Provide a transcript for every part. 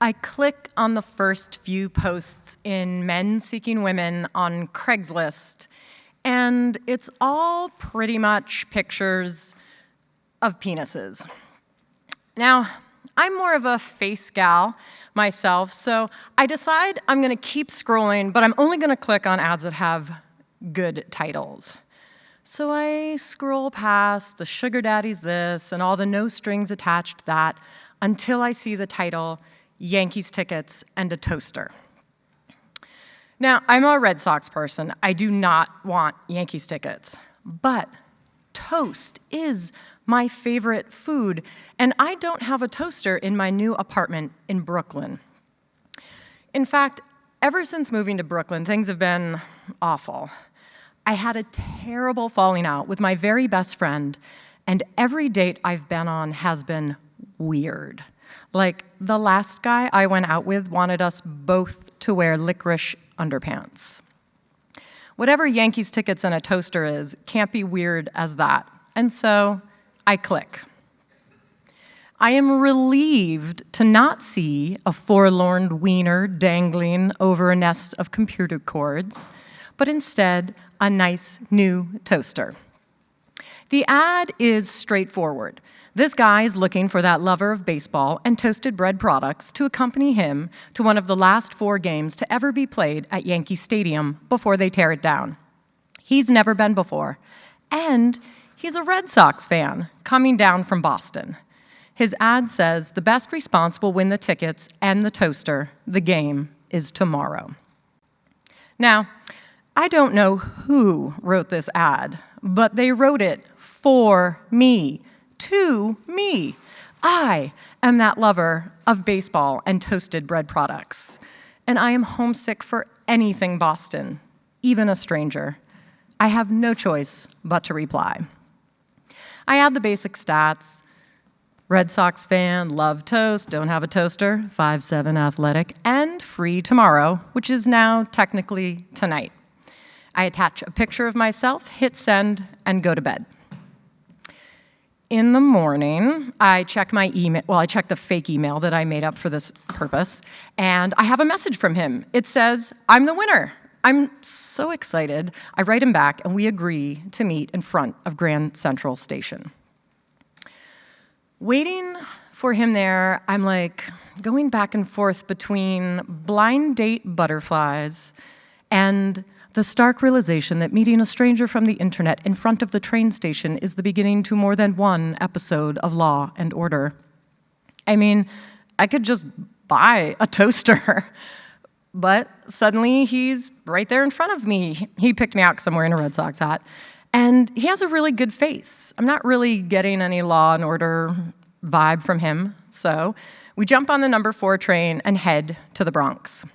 I click on the first few posts in Men Seeking Women on Craigslist, and it's all pretty much pictures of penises. Now, I'm more of a face gal myself, so I decide I'm gonna keep scrolling, but I'm only gonna click on ads that have good titles. So I scroll past the sugar daddy's this and all the no strings attached that until I see the title, Yankees tickets and a toaster. Now, I'm a Red Sox person. I do not want Yankees tickets, but toast is my favorite food, and I don't have a toaster in my new apartment in Brooklyn. In fact, ever since moving to Brooklyn, things have been awful. I had a terrible falling out with my very best friend, and every date I've been on has been weird. Like, the last guy I went out with wanted us both to wear licorice underpants. Whatever Yankees tickets and a toaster is can't be weird as that, and so I click. I am relieved to not see a forlorn wiener dangling over a nest of computer cords, but instead a nice new toaster. The ad is straightforward. This guy is looking for that lover of baseball and toasted bread products to accompany him to one of the last 4 games to ever be played at Yankee Stadium before they tear it down. He's never been before, and he's a Red Sox fan coming down from Boston. His ad says the best response will win the tickets and the toaster. The game is tomorrow. Now, I don't know who wrote this ad, but they wrote it for me, to me. I am that lover of baseball and toasted bread products, and I am homesick for anything Boston, even a stranger. I have no choice but to reply. I add the basic stats. Red Sox fan, love toast, don't have a toaster, 5'7" athletic, and free tomorrow, which is now technically tonight. I attach a picture of myself, hit send, and go to bed. In the morning, I check my email, I check the fake email that I made up for this purpose, and I have a message from him. It says, I'm the winner. I'm so excited. I write him back, and we agree to meet in front of Grand Central Station. Waiting for him there, I'm like going back and forth between blind date butterflies and the stark realization that meeting a stranger from the internet in front of the train station is the beginning to more than one episode of Law and Order. I mean, I could just buy a toaster, but suddenly he's right there in front of me. He picked me out because I'm wearing a Red Sox hat, and he has a really good face. I'm not really getting any Law and Order vibe from him, so we jump on the number 4 train and head to the Bronx.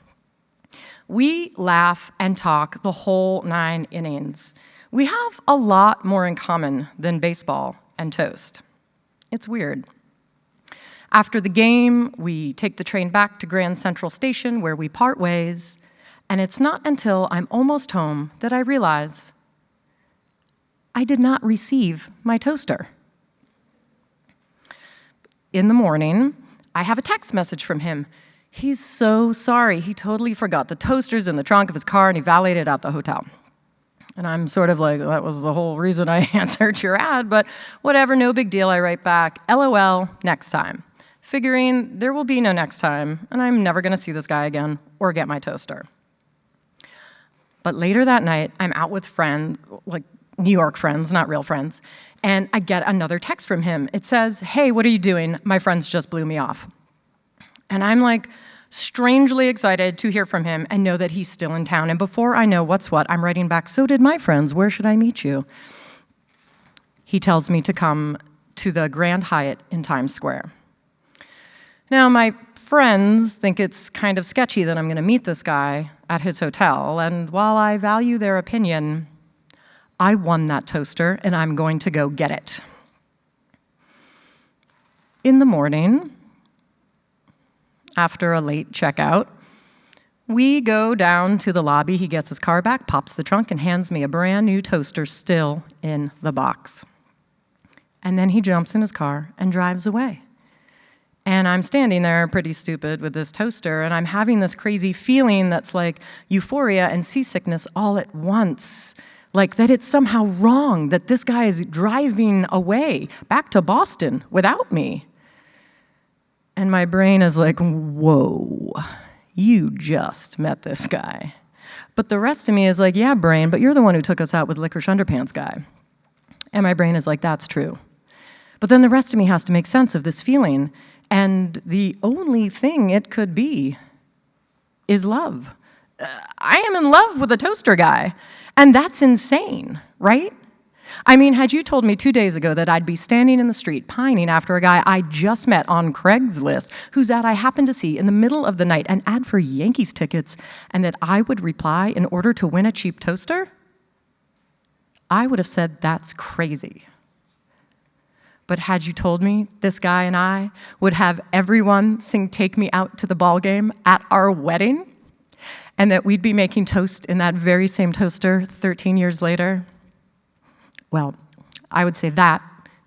We laugh and talk the whole 9 innings. We have a lot more in common than baseball and toast. It's weird. After the game, we take the train back to Grand Central Station where we part ways, and it's not until I'm almost home that I realize I did not receive my toaster. In the morning, I have a text message from him. He's so sorry. He totally forgot the toasters in the trunk of his car, and he valeted it at the hotel. And I'm sort of like, that was the whole reason I answered your ad, but whatever, no big deal. I write back, LOL, next time. Figuring there will be no next time, and I'm never gonna see this guy again or get my toaster. But later that night, I'm out with friends, like New York friends, not real friends, and I get another text from him. It says, hey, what are you doing? My friends just blew me off. And I'm like strangely excited to hear from him and know that he's still in town. And before I know what's what, I'm writing back, so did my friends, where should I meet you? He tells me to come to the Grand Hyatt in Times Square. Now, my friends think it's kind of sketchy that I'm gonna meet this guy at his hotel, and while I value their opinion, I won that toaster and I'm going to go get it. In the morning, after a late checkout, we go down to the lobby. He gets his car back, pops the trunk, and hands me a brand new toaster still in the box. And then he jumps in his car and drives away. And I'm standing there pretty stupid with this toaster, and I'm having this crazy feeling that's like euphoria and seasickness all at once. Like that it's somehow wrong that this guy is driving away back to Boston without me. And my brain is like, whoa, you just met this guy. But the rest of me is like, yeah, brain, but you're the one who took us out with licorice underpants guy. And my brain is like, that's true. But then the rest of me has to make sense of this feeling. And the only thing it could be is love. I am in love with a toaster guy. And that's insane, right? I mean, had you told me 2 days ago that I'd be standing in the street pining after a guy I just met on Craigslist, whose ad I happened to see in the middle of the night, an ad for Yankees tickets, and that I would reply in order to win a cheap toaster, I would have said, that's crazy. But had you told me this guy and I would have everyone sing Take Me Out to the Ball Game at our wedding, and that we'd be making toast in that very same toaster 13 years later, well, I would say that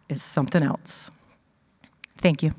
is something else. Thank you.